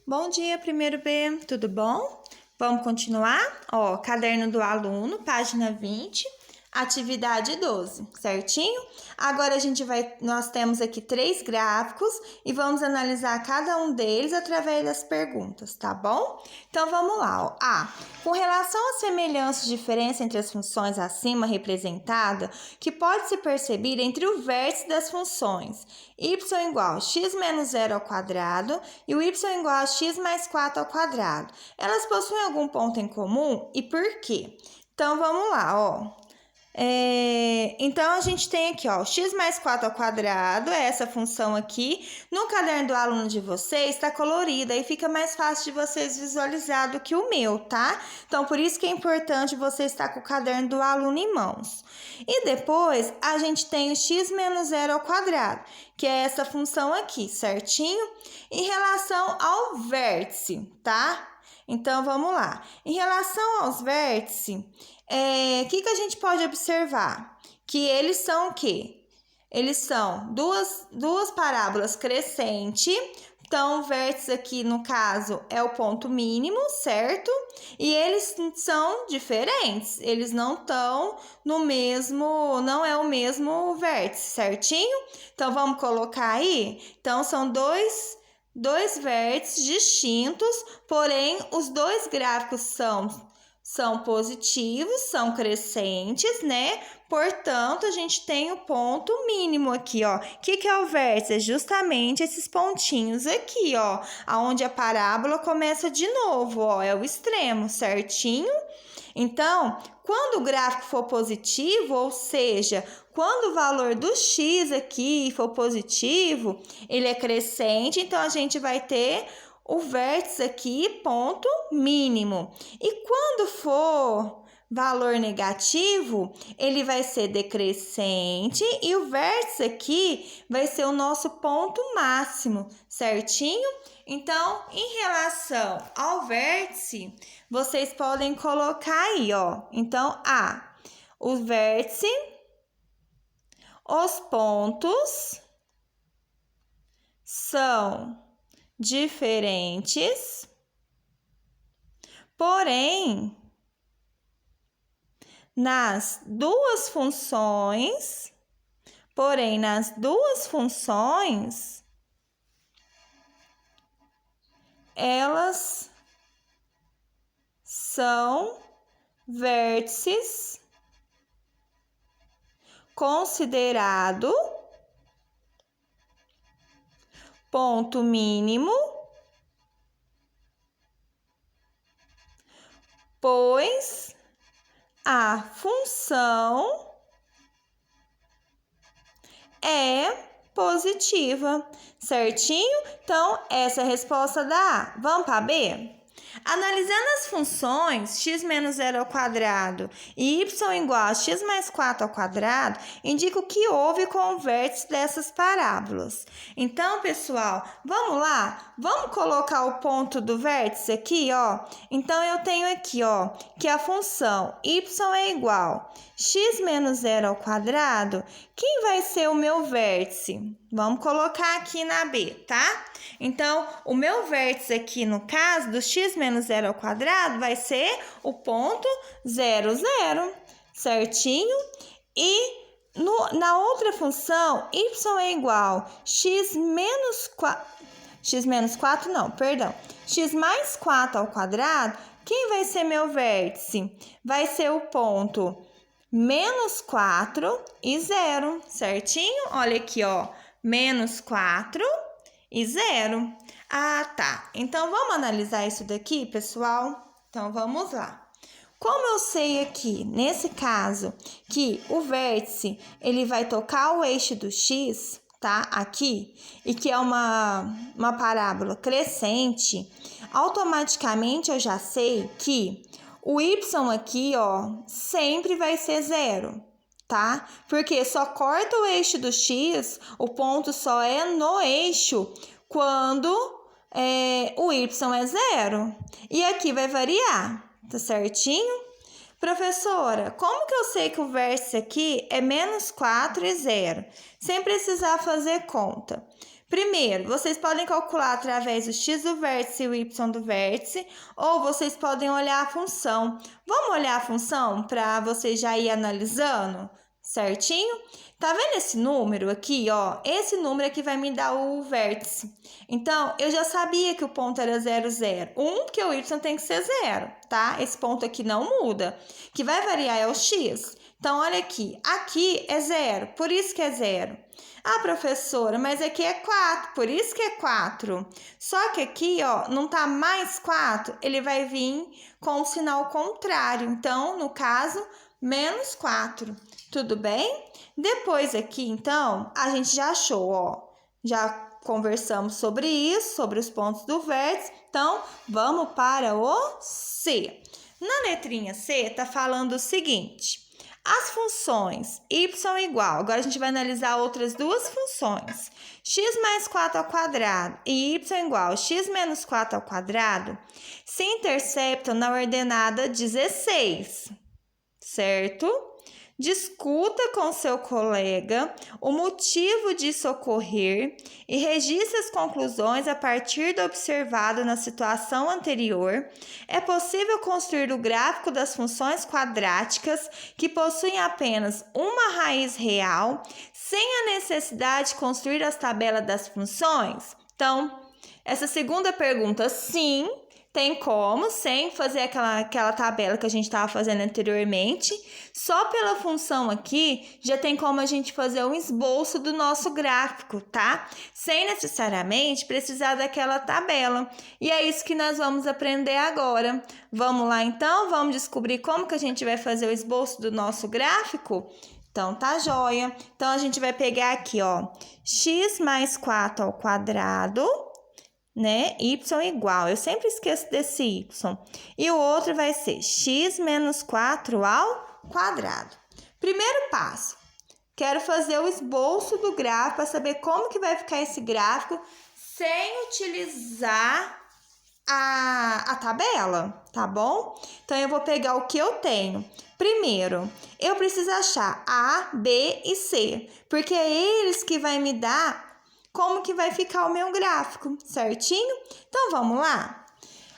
Bom dia, primeiro B, tudo bom? Vamos continuar? Ó, caderno do aluno, página 20, atividade 12, certinho? Agora nós temos aqui 3 gráficos e vamos analisar cada um deles através das perguntas, tá bom? Então vamos lá, ó. A. Com relação às semelhanças e diferença entre as funções acima representadas, que pode se perceber entre o vértice das funções y igual a x menos 0 ao quadrado e o y igual a x mais 4 ao quadrado. Elas possuem algum ponto em comum e por quê? Então vamos lá, ó. Então, a gente tem aqui, ó, x mais 4 ao quadrado, é essa função aqui. No caderno do aluno de vocês, está colorida e fica mais fácil de vocês visualizar do que o meu, tá? Então, por isso que é importante você estar com o caderno do aluno em mãos. E depois, a gente tem o x menos 0 ao quadrado, que é essa função aqui, certinho? Em relação ao vértice, tá? Então, vamos lá. Em relação aos vértices, o que a gente pode observar? Que eles são o quê? Eles são duas parábolas crescentes. Então, o vértice aqui, no caso, é o ponto mínimo, certo? E eles são diferentes. Eles não estão no mesmo, não é o mesmo vértice, certinho? Então, vamos colocar aí? Então, são dois vértices distintos, porém, os dois gráficos são positivos, são crescentes, né? Portanto, a gente tem o ponto mínimo aqui, ó. O que é o vértice? É justamente esses pontinhos aqui, ó. Onde a parábola começa de novo, ó. É o extremo, certinho? Então, quando o gráfico for positivo, ou seja, quando o valor do x aqui for positivo, ele é crescente, então a gente vai ter o vértice aqui, ponto mínimo. E quando for valor negativo, ele vai ser decrescente e o vértice aqui vai ser o nosso ponto máximo, certinho? Então, em relação ao vértice, vocês podem colocar aí, ó. Então, o vértice, os pontos são diferentes, porém, nas duas funções, elas são vértices considerado ponto mínimo, pois a função é positiva, certinho? Então, essa é a resposta da A. Vamos para a B? Analisando as funções x menos 0 ao quadrado e y igual a x mais 4 ao quadrado, indica o que houve com o vértice dessas parábolas. Então, pessoal, vamos lá? Vamos colocar o ponto do vértice aqui, ó. Então, eu tenho aqui, ó, que a função y é igual a x menos 0 ao quadrado. Quem vai ser o meu vértice? Vamos colocar aqui na B, tá? Então, o meu vértice aqui, no caso do x menos 0 ao quadrado, vai ser o ponto 0, 0, certinho? E na outra função, y é igual a x mais 4 ao quadrado. Quem vai ser meu vértice? Vai ser o ponto menos 4 e 0, certinho? Olha aqui, ó, menos 4 e 0. Ah, tá. Então, vamos analisar isso daqui, pessoal? Então, vamos lá. Como eu sei aqui, nesse caso, que o vértice, ele vai tocar o eixo do x, tá? Aqui, e que é uma parábola crescente, automaticamente eu já sei que o y aqui, ó, sempre vai ser 0. Tá? Porque só corta o eixo do x, o ponto só é no eixo quando o y é 0. E aqui vai variar, tá certinho? Professora, como que eu sei que o vértice aqui é menos 4 e 0? Sem precisar fazer conta. Primeiro, vocês podem calcular através do x do vértice e o y do vértice, ou vocês podem olhar a função. Vamos olhar a função para vocês já ir analisando, certinho? Tá vendo esse número aqui, ó? Esse número aqui vai me dar o vértice. Então, eu já sabia que o ponto era 0, 0. Porque o y tem que ser 0, tá? Esse ponto aqui não muda. O que vai variar é o x. Então, olha aqui. Aqui é 0, por isso que é 0. Ah, professora, mas aqui é 4, por isso que é 4. Só que aqui, ó, não tá mais 4, ele vai vir com o sinal contrário. Então, no caso, menos 4. Tudo bem? Depois aqui, então, a gente já achou, ó. Já conversamos sobre isso, sobre os pontos do vértice. Então, vamos para o C. Na letrinha C, tá falando o seguinte. As funções y igual, agora a gente vai analisar outras duas funções, x mais 4 ao quadrado e y igual x menos 4 ao quadrado, se interceptam na ordenada 16, certo? Discuta com seu colega o motivo disso ocorrer e registre as conclusões a partir do observado na situação anterior. É possível construir o gráfico das funções quadráticas que possuem apenas uma raiz real, sem a necessidade de construir as tabelas das funções? Então, essa segunda pergunta, sim, tem como, sem fazer aquela tabela que a gente estava fazendo anteriormente. Só pela função aqui, já tem como a gente fazer um esboço do nosso gráfico, tá? Sem necessariamente precisar daquela tabela. E é isso que nós vamos aprender agora. Vamos lá, então? Vamos descobrir como que a gente vai fazer o esboço do nosso gráfico? Então, tá joia. Então, a gente vai pegar aqui, ó, x mais 4 ao quadrado, né? Y igual. Eu sempre esqueço desse y. E o outro vai ser x menos 4 ao quadrado. Primeiro passo. Quero fazer o esboço do gráfico para saber como que vai ficar esse gráfico sem utilizar a tabela, tá bom? Então, eu vou pegar o que eu tenho. Primeiro, eu preciso achar A, B e C, porque é eles que vai me dar como que vai ficar o meu gráfico, certinho? Então, vamos lá?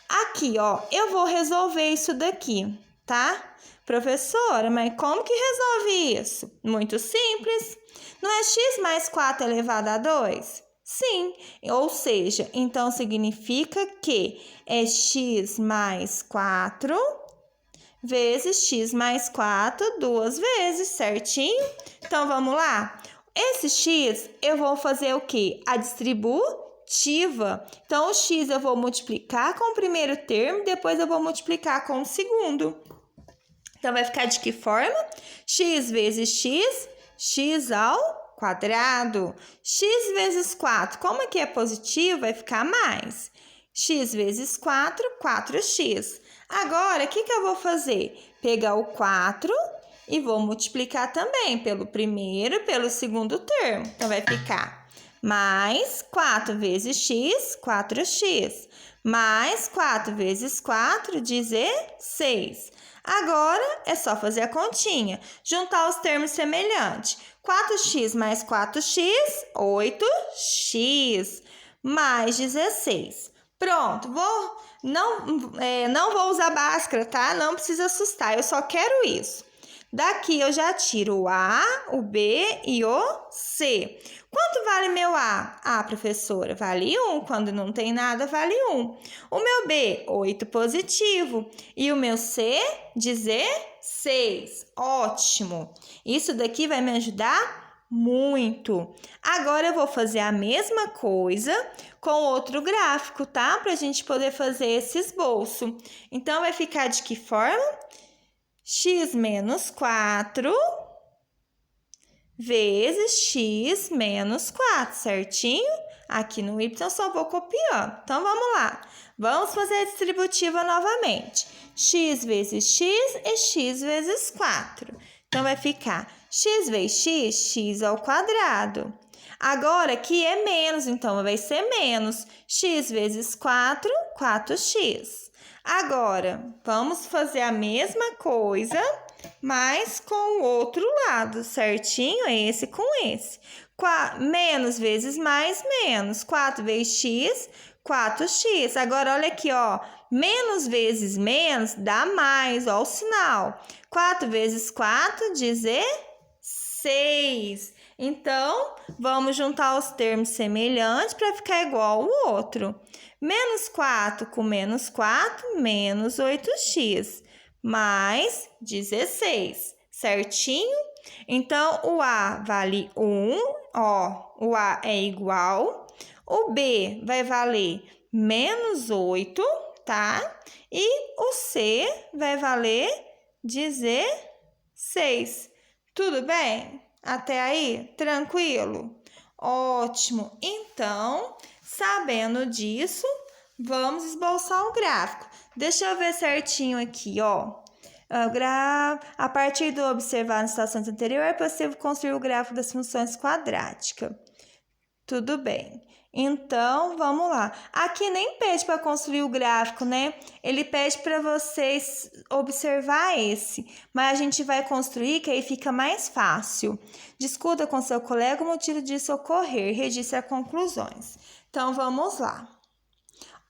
Aqui, ó, eu vou resolver isso daqui, tá? Professora, mas como que resolve isso? Muito simples. Não é x mais 4 elevado a 2? Sim, ou seja, então significa que é x mais 4 vezes x mais 4 duas vezes, certinho? Então, vamos lá? Esse x, eu vou fazer o quê? A distributiva. Então, o x eu vou multiplicar com o primeiro termo, depois eu vou multiplicar com o segundo. Então, vai ficar de que forma? X vezes x, x ao quadrado. X vezes 4, como aqui é positivo, vai ficar mais. X vezes 4, 4x. Agora, o que eu vou fazer? Pegar o 4 e vou multiplicar também pelo primeiro e pelo segundo termo. Então, vai ficar mais 4 vezes x, 4x. Mais 4 vezes 4, 16. Agora, é só fazer a continha. Juntar os termos semelhantes. 4x mais 4x, 8x. Mais 16. Pronto, não vou usar Bhaskara, tá? Não precisa assustar, eu só quero isso. Daqui eu já tiro o A, o B e o C. Quanto vale meu A? Ah, professora, vale 1. Quando não tem nada, vale 1. O meu B, 8 positivo. E o meu C, 16. Ótimo. Isso daqui vai me ajudar muito. Agora eu vou fazer a mesma coisa com outro gráfico, tá? Para a gente poder fazer esse esboço. Então, vai ficar de que forma? X menos 4 vezes x menos 4, certinho? Aqui no y eu só vou copiando. Então, vamos lá. Vamos fazer a distributiva novamente. X vezes x e x vezes 4. Então, vai ficar x vezes x, x ao quadrado. Agora, aqui é menos, então vai ser menos. X vezes 4, 4x. Agora, vamos fazer a mesma coisa, mas com o outro lado, certinho? Esse com esse. Menos vezes mais, menos. 4 vezes x, 4x. Agora, olha aqui, ó. Menos vezes menos dá mais, ó, o sinal. 4 vezes 4, 16. Então, vamos juntar os termos semelhantes para ficar igual ao outro. Menos 4 com menos 4, menos 8x, mais 16, certinho? Então, o A vale 1, ó, o A é igual. O B vai valer menos 8, tá? E o C vai valer 16. Tudo bem? Até aí? Tranquilo? Ótimo! Então, sabendo disso, vamos esboçar o gráfico. Deixa eu ver certinho aqui, ó. A partir do observado nas situações anteriores, é possível construir o gráfico das funções quadráticas. Tudo bem. Então, vamos lá. Aqui nem pede para construir o gráfico, né? Ele pede para vocês observar esse, mas a gente vai construir, que aí fica mais fácil. Discuta com seu colega o motivo disso ocorrer, registre as conclusões. Então, vamos lá.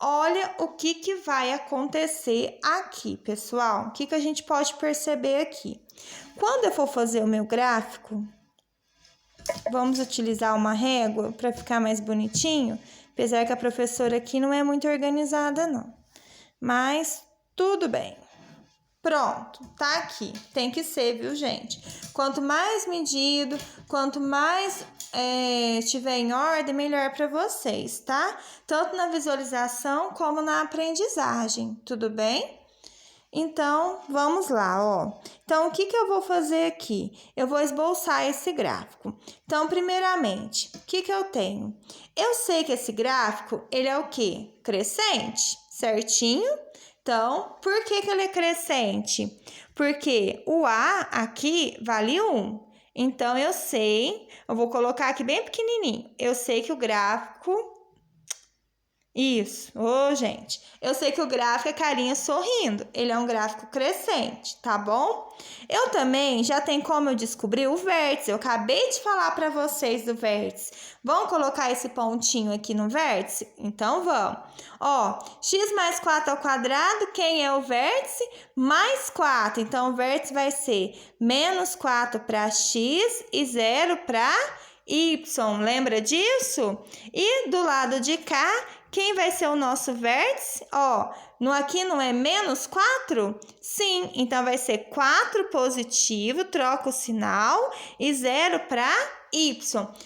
Olha o que vai acontecer aqui, pessoal. O que a gente pode perceber aqui? Quando eu for fazer o meu gráfico, vamos utilizar uma régua para ficar mais bonitinho, apesar que a professora aqui não é muito organizada, não. Mas tudo bem. Pronto, tá aqui. Tem que ser, viu, gente? Quanto mais medido, quanto mais estiver em ordem, melhor para vocês, tá? Tanto na visualização como na aprendizagem, tudo bem? Então, vamos lá, ó. Então, o que eu vou fazer aqui? Eu vou esboçar esse gráfico. Então, primeiramente, o que eu tenho? Eu sei que esse gráfico, ele é o quê? Crescente, certinho? Então, por que ele é crescente? Porque o A aqui vale 1. Então, eu sei, eu vou colocar aqui bem pequenininho. Eu sei que o gráfico... Isso, gente, eu sei que o gráfico é carinha sorrindo, ele é um gráfico crescente, tá bom? Eu também já tenho como eu descobrir o vértice, eu acabei de falar para vocês do vértice. Vamos colocar esse pontinho aqui no vértice? Então, vamos. Ó, x mais 4 ao quadrado, quem é o vértice? Mais 4, então o vértice vai ser menos 4 para x e 0 para y, lembra disso? E do lado de cá, quem vai ser o nosso vértice? Ó, aqui não é menos 4? Sim, então vai ser 4 positivo, troca o sinal, e 0 para y.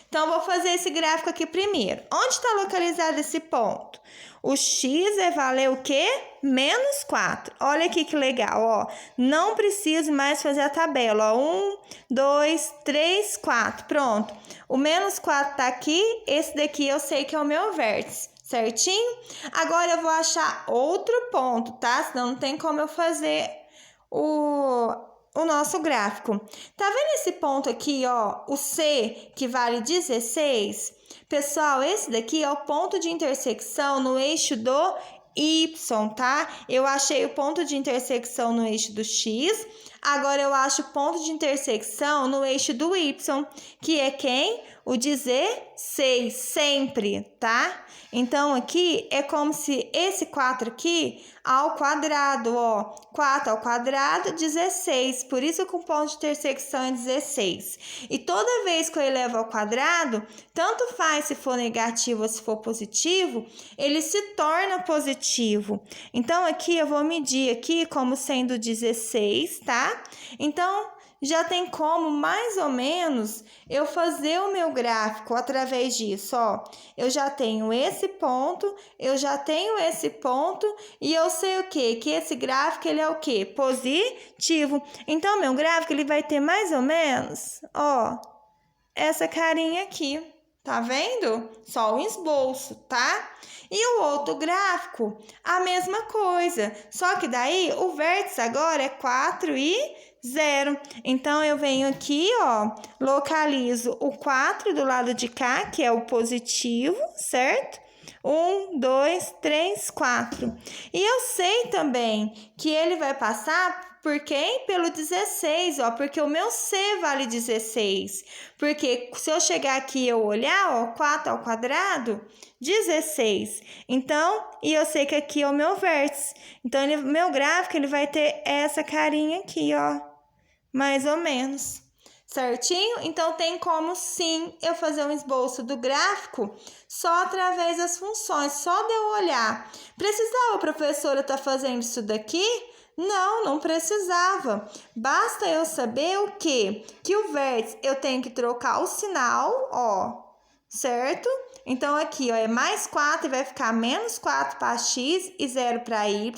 Então, vou fazer esse gráfico aqui primeiro. Onde está localizado esse ponto? O x vai valer o quê? Menos 4. Olha aqui que legal, ó. Não preciso mais fazer a tabela, ó. 1, 2, 3, 4. Pronto. O menos 4 tá aqui, esse daqui eu sei que é o meu vértice. Certinho? Agora eu vou achar outro ponto, tá? Senão não tem como eu fazer o nosso gráfico. Tá vendo esse ponto aqui, ó? O C, que vale 16? Pessoal, esse daqui é o ponto de intersecção no eixo do Y, tá? Eu achei o ponto de intersecção no eixo do X. Agora eu acho o ponto de intersecção no eixo do Y, que é quem? O 16, sempre, tá? Então, aqui é como se esse 4 aqui ao quadrado, ó. 4 ao quadrado, 16. Por isso que o ponto de intersecção é 16. E toda vez que eu elevo ao quadrado, tanto faz se for negativo ou se for positivo, ele se torna positivo. Então, aqui eu vou medir aqui como sendo 16, tá? Então, já tem como, mais ou menos, eu fazer o meu gráfico através disso, ó. Eu já tenho esse ponto, eu já tenho esse ponto e eu sei o quê? Que esse gráfico, ele é o quê? Positivo. Então, meu gráfico, ele vai ter mais ou menos, ó, essa carinha aqui. Tá vendo? Só o esboço, tá? E o outro gráfico, a mesma coisa. Só que daí, o vértice agora é 4 e 0. Então, eu venho aqui, ó, localizo o 4 do lado de cá, que é o positivo, certo? 1, 2, 3, 4. E eu sei também que ele vai passar por quem? Pelo 16, ó, porque o meu C vale 16. Porque se eu chegar aqui e eu olhar, ó, 4 ao quadrado, 16. Então, e eu sei que aqui é o meu vértice. Então, meu gráfico, ele vai ter essa carinha aqui, ó, mais ou menos. Certinho? Então, tem como, sim, eu fazer um esboço do gráfico só através das funções, só de eu olhar. Precisava, professora, estar fazendo isso daqui? Não, não precisava. Basta eu saber o quê? Que o vértice eu tenho que trocar o sinal, ó, certo? Então, aqui, ó, é mais 4 e vai ficar menos 4 para x e 0 para y.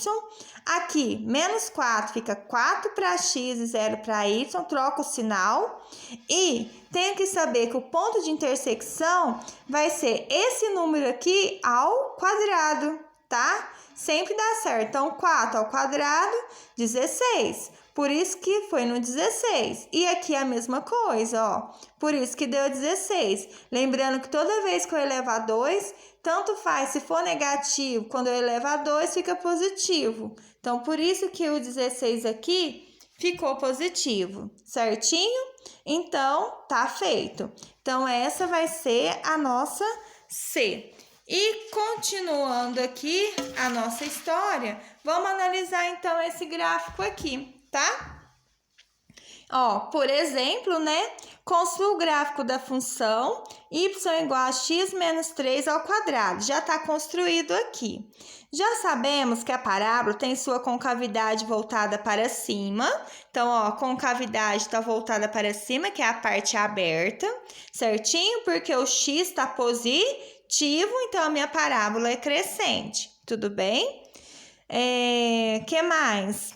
Aqui, menos 4 fica 4 para x e 0 para y, troca o sinal. E tenho que saber que o ponto de intersecção vai ser esse número aqui ao quadrado, tá? Sempre dá certo. Então, 4 ao quadrado, 16. Por isso que foi no 16. E aqui a mesma coisa, ó. Por isso que deu 16. Lembrando que toda vez que eu elevar 2, tanto faz. Se for negativo, quando eu elevar 2, fica positivo. Então, por isso que o 16 aqui ficou positivo, certinho? Então, tá feito. Então, essa vai ser a nossa C. E continuando aqui a nossa história, vamos analisar então esse gráfico aqui, tá? Ó, por exemplo, né? Construa o gráfico da função y igual a x menos 3 ao quadrado. Já está construído aqui. Já sabemos que a parábola tem sua concavidade voltada para cima. Então, ó, a concavidade está voltada para cima, que é a parte aberta, certinho? Porque o x está positivo, então a minha parábola é crescente. Tudo bem? Que mais?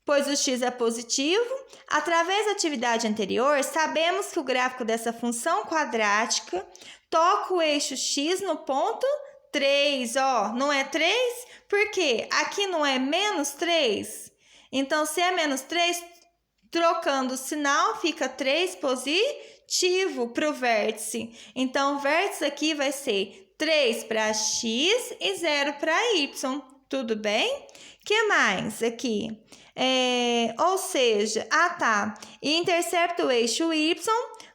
Pois o x é positivo, através da atividade anterior, sabemos que o gráfico dessa função quadrática toca o eixo x no ponto 3, ó, não é 3? Por quê? Aqui não é menos 3? Então, se é menos 3, trocando o sinal, fica 3 positivo para o vértice. Então, o vértice aqui vai ser 3 para x e 0 para y, tudo bem? O que mais aqui? Ou seja, e intercepta o eixo y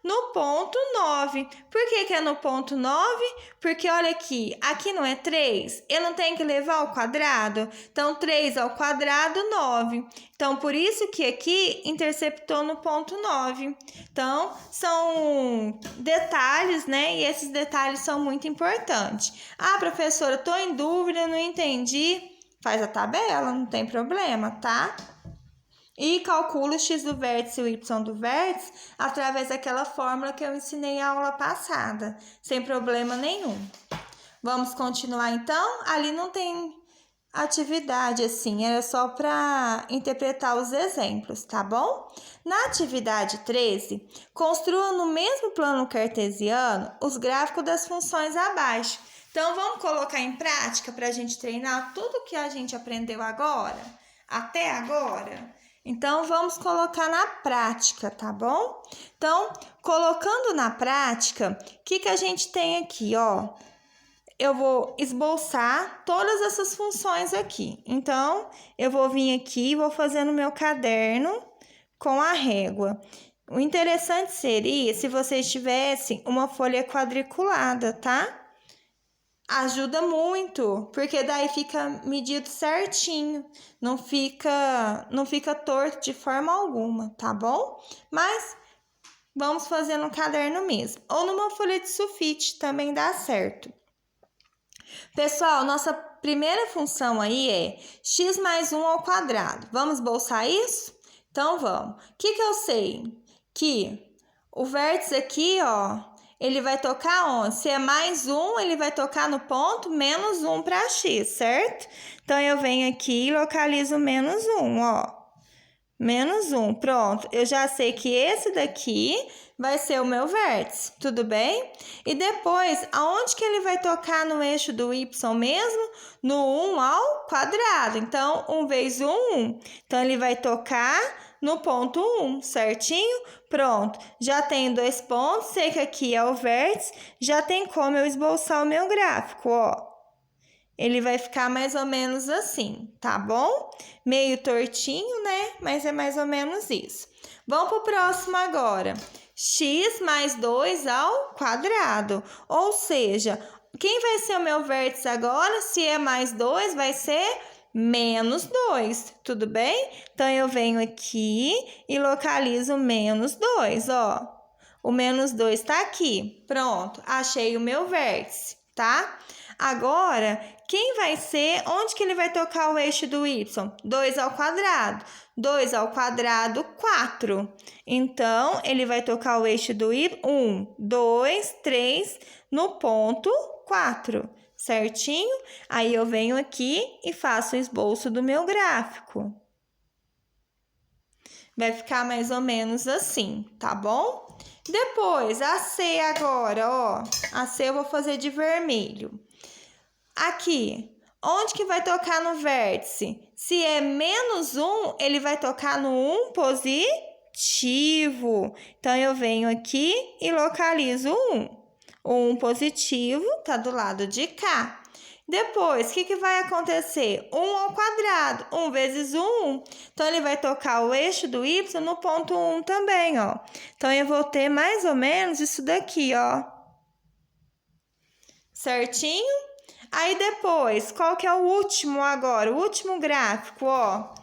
no ponto 9. Por que é no ponto 9? Porque olha aqui não é 3, eu não tenho que levar ao quadrado, então 3 ao quadrado, 9. Então, por isso que aqui interceptou no ponto 9. Então, são detalhes, né? E esses detalhes são muito importantes. Ah, professora, estou em dúvida, não entendi. Faz a tabela, não tem problema, tá? E calcula o x do vértice e o y do vértice através daquela fórmula que eu ensinei na aula passada, sem problema nenhum. Vamos continuar então? Ali não tem atividade assim, era só para interpretar os exemplos, tá bom? Na atividade 13, construa no mesmo plano cartesiano os gráficos das funções abaixo. Então, vamos colocar em prática para a gente treinar tudo que a gente aprendeu agora, até agora? Então, vamos colocar na prática, tá bom? Então, colocando na prática, o que a gente tem aqui, ó? Eu vou esboçar todas essas funções aqui. Então, eu vou vir aqui e vou fazer no meu caderno com a régua. O interessante seria se vocês tivessem uma folha quadriculada, tá? Ajuda muito, porque daí fica medido certinho, não fica torto de forma alguma, tá bom? Mas vamos fazer no caderno mesmo, ou numa folha de sulfite, também dá certo. Pessoal, nossa primeira função aí é x mais 1 ao quadrado. Vamos esboçar isso? Então, vamos. O que eu sei? Que o vértice aqui, ó, ele vai tocar onde? Se é mais 1, ele vai tocar no ponto menos 1 para x, certo? Então, eu venho aqui e localizo menos 1, ó. Menos 1, pronto. Eu já sei que esse daqui vai ser o meu vértice, tudo bem? E depois, aonde que ele vai tocar no eixo do y mesmo? No 1 ao quadrado. Então, 1 vezes 1, 1. Então, ele vai tocar no ponto 1, certinho? Pronto, já tenho 2 pontos, sei que aqui é o vértice, já tem como eu esboçar o meu gráfico, ó. ele vai ficar mais ou menos assim, tá bom? Meio tortinho, né? Mas é mais ou menos isso. Vamos para o próximo agora. X mais 2 ao quadrado. Ou seja, quem vai ser o meu vértice agora? Se é mais 2, vai ser menos 2, tudo bem? Então, eu venho aqui e localizo menos 2, ó. O menos 2 está aqui. Pronto, achei o meu vértice, tá? Agora, quem vai ser, onde que ele vai tocar o eixo do y? 2 ao quadrado. 2 ao quadrado, 4. Então, ele vai tocar o eixo do y, 1, 2, 3, no ponto 4, certinho? Aí, eu venho aqui e faço o esboço do meu gráfico. Vai ficar mais ou menos assim, tá bom? Depois, a C agora, ó. A C eu vou fazer de vermelho. Aqui, onde que vai tocar no vértice? Se é menos 1, ele vai tocar no 1 positivo. Então, eu venho aqui e localizo 1. O 1 positivo tá do lado de cá. Depois, o que vai acontecer? 1 ao quadrado, 1 vezes 1. Então, ele vai tocar o eixo do y no ponto 1 também, ó. Então, eu vou ter mais ou menos isso daqui, ó. Certinho? Aí, depois, qual que é o último agora? O último gráfico, ó.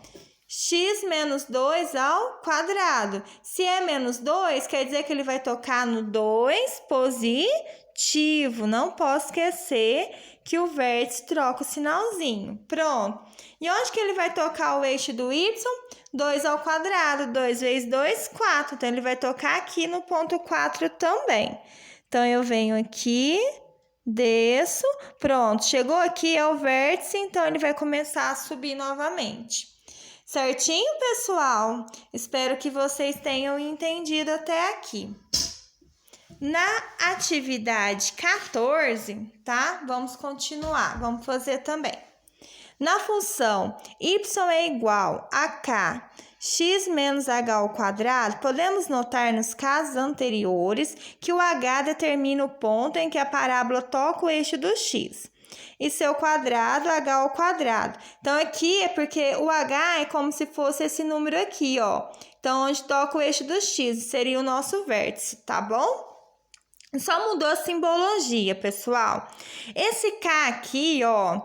X menos 2 ao quadrado. Se é menos 2, quer dizer que ele vai tocar no 2 positivo. Não posso esquecer que o vértice troca o sinalzinho. Pronto. E onde que ele vai tocar o eixo do y? 2 ao quadrado. 2 vezes 2, 4. Então, ele vai tocar aqui no ponto 4 também. Então, eu venho aqui, desço. Pronto. Chegou aqui, é o vértice. Então, ele vai começar a subir novamente. Certinho, pessoal? Espero que vocês tenham entendido até aqui. Na atividade 14, tá? Vamos continuar, vamos fazer também. Na função y é igual a k, x menos h ao quadrado, podemos notar nos casos anteriores que o h determina o ponto em que a parábola toca o eixo do x. E seu quadrado, h ao quadrado. Então, aqui é porque o h é como se fosse esse número aqui, ó. Então, onde toca o eixo do x, seria o nosso vértice, tá bom? Só mudou a simbologia, pessoal. Esse K aqui, ó,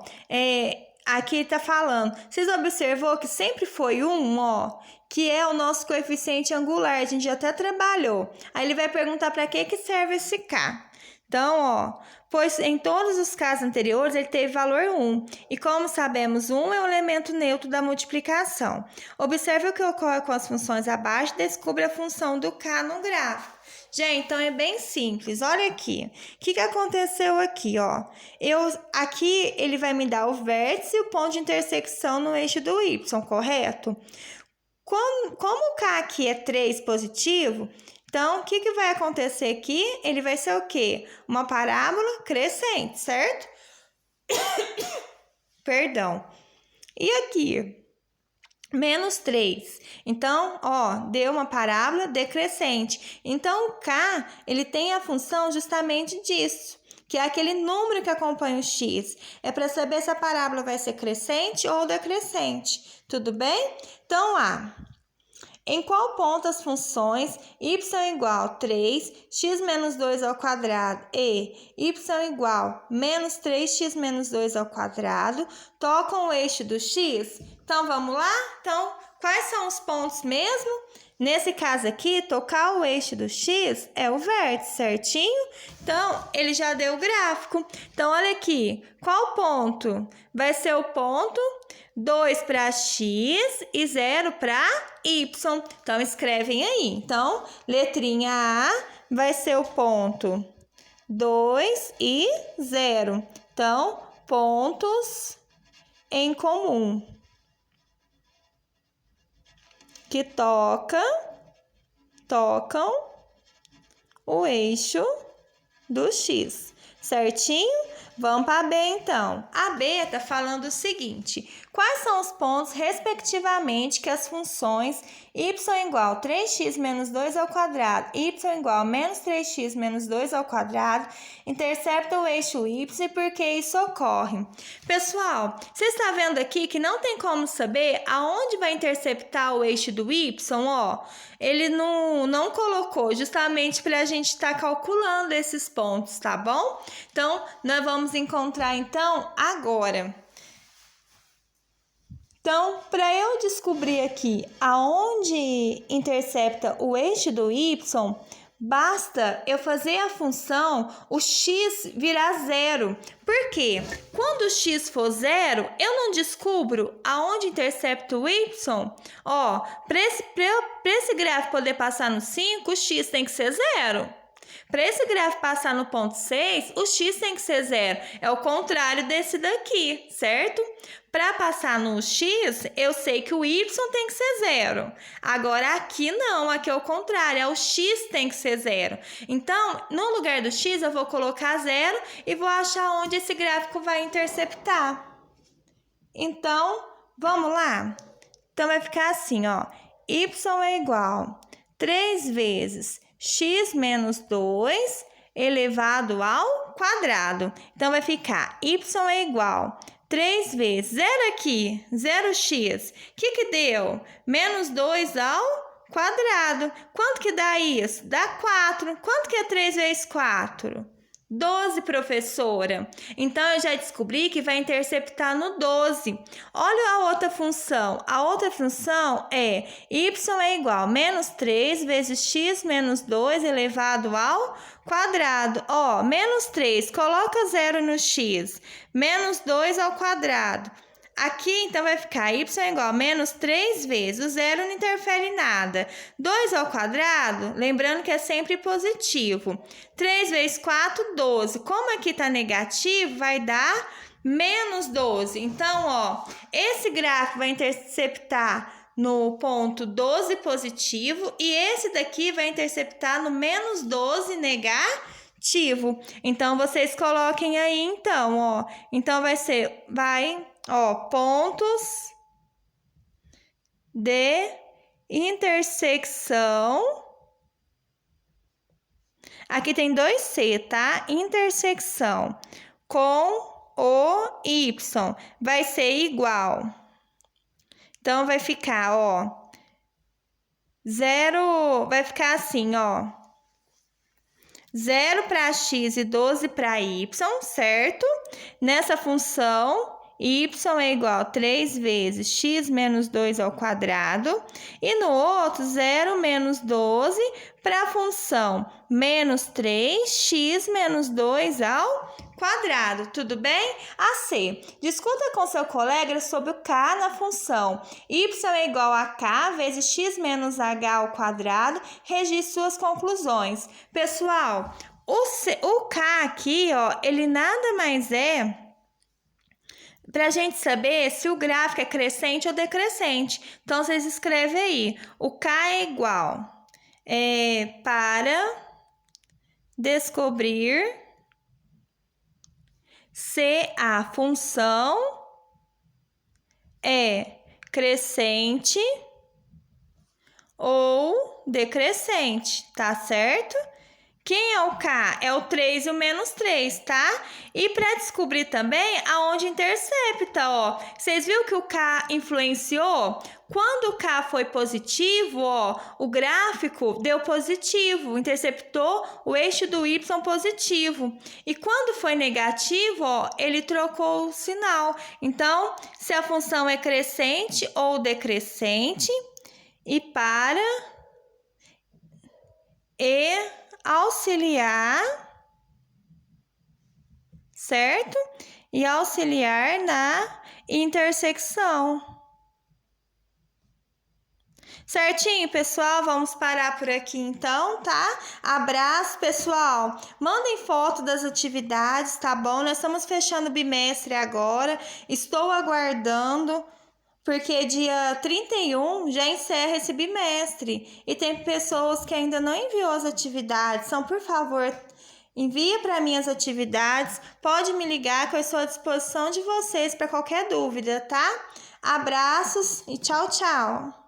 aqui tá falando. Vocês observou que sempre foi 1, ó, que é o nosso coeficiente angular. A gente já até trabalhou. Aí ele vai perguntar para que serve esse K. Então, ó, pois em todos os casos anteriores ele teve valor 1. E como sabemos, 1 é o elemento neutro da multiplicação. Observe o que ocorre com as funções abaixo e descubra a função do K no gráfico. Gente, então é bem simples. Olha aqui. O que aconteceu aqui, ó? Aqui ele vai me dar o vértice e o ponto de intersecção no eixo do y, correto? Como o K aqui é 3 positivo, então, o que vai acontecer aqui? Ele vai ser o quê? Uma parábola crescente, certo? Perdão. E aqui? Menos 3. Então, ó, deu uma parábola decrescente. Então, o K, ele tem a função justamente disso, que é aquele número que acompanha o x. É para saber se a parábola vai ser crescente ou decrescente. Tudo bem? Então, em qual ponto as funções y igual a 3, x menos 2 ao quadrado e y igual a menos 3x menos 2 ao quadrado tocam o eixo do x? Então, vamos lá? Então, quais são os pontos mesmo? Nesse caso aqui, tocar o eixo do x é o vértice, certinho? Então, ele já deu o gráfico. Então, olha aqui, qual ponto? Vai ser o ponto 2 para x e 0 para y. Então, escrevem aí. Então, letrinha A vai ser o ponto 2 e 0. Então, pontos em comum que tocam o eixo do x. certinho? Vamos para a B, então. A B está falando o seguinte: quais são os pontos, respectivamente, que as funções y igual a 3x menos 2 ao quadrado e y igual a menos 3x menos 2 ao quadrado interceptam o eixo y e por que isso ocorre? Pessoal, você está vendo aqui que não tem como saber aonde vai interceptar o eixo do y, ó. Ele não colocou, justamente para a gente estar calculando esses pontos, tá bom? Então, nós vamos encontrar, então, agora. Então, para eu descobrir aqui aonde intercepta o eixo do y, basta eu fazer a função o x virar zero. Por quê? Quando o x for zero, eu não descubro aonde intercepta o y. Ó, para esse gráfico poder passar no 5, o x tem que ser zero. Para esse gráfico passar no ponto 6, o x tem que ser zero. É o contrário desse daqui, certo? Para passar no x, eu sei que o y tem que ser zero. Agora, aqui não, aqui é o contrário, é o x tem que ser zero. Então, no lugar do x, eu vou colocar zero e vou achar onde esse gráfico vai interceptar. Então, vamos lá? Então, vai ficar assim, ó. Y é igual a 3 vezes x menos 2 elevado ao quadrado. Então, vai ficar y é igual a 3 vezes, zero aqui, 0x. O que deu? Menos 2 ao quadrado. Quanto que dá isso? Dá 4. Quanto que é 3 vezes 4? 12, professora. Então, eu já descobri que vai interceptar no 12. Olha a outra função. A outra função é y é igual a menos 3 vezes x menos 2 elevado ao quadrado. Ó, menos 3, coloca zero no x. Menos 2 ao quadrado. Aqui, então, vai ficar y é igual a menos 3 vezes, o zero não interfere em nada. 2 ao quadrado, lembrando que é sempre positivo. 3 vezes 4, 12. Como aqui está negativo, vai dar menos 12. Então, ó, esse gráfico vai interceptar no ponto 12 positivo e esse daqui vai interceptar no menos 12 negativo. Então, vocês coloquem aí, então, ó. Então, ó, pontos de intersecção. Aqui tem 2C, tá? Intersecção com o y vai ser igual. Então, vai ficar, ó, zero, vai ficar assim, ó. 0 para x e 12 para y, certo? Nessa função, y é igual a 3 vezes x menos 2 ao quadrado. E no outro, 0 menos 12 para a função menos 3, x menos 2 ao quadrado. Tudo bem? A C. Discuta com seu colega sobre o k na função y é igual a k vezes x menos h ao quadrado. Registre suas conclusões. Pessoal, o k aqui, ó, ele nada mais é para a gente saber se o gráfico é crescente ou decrescente. Então, vocês escrevem aí. O k é igual para descobrir se a função é crescente ou decrescente, tá certo? Quem é o K? É o 3 e o menos 3, tá? E para descobrir também aonde intercepta, ó. Vocês viram que o K influenciou? Quando o K foi positivo, ó, o gráfico deu positivo, interceptou o eixo do Y positivo. E quando foi negativo, ó, ele trocou o sinal. Então, se a função é crescente ou decrescente, e para auxiliar, certo? E auxiliar na intersecção. Certinho, pessoal? Vamos parar por aqui então, tá? Abraço, pessoal. Mandem foto das atividades, tá bom? Nós estamos fechando o bimestre agora. Estou aguardando, porque dia 31 já encerra esse bimestre. E tem pessoas que ainda não enviou as atividades. Então, por favor, Envia para mim as atividades, pode me ligar que eu estou à disposição de vocês para qualquer dúvida, tá? Abraços e tchau, tchau!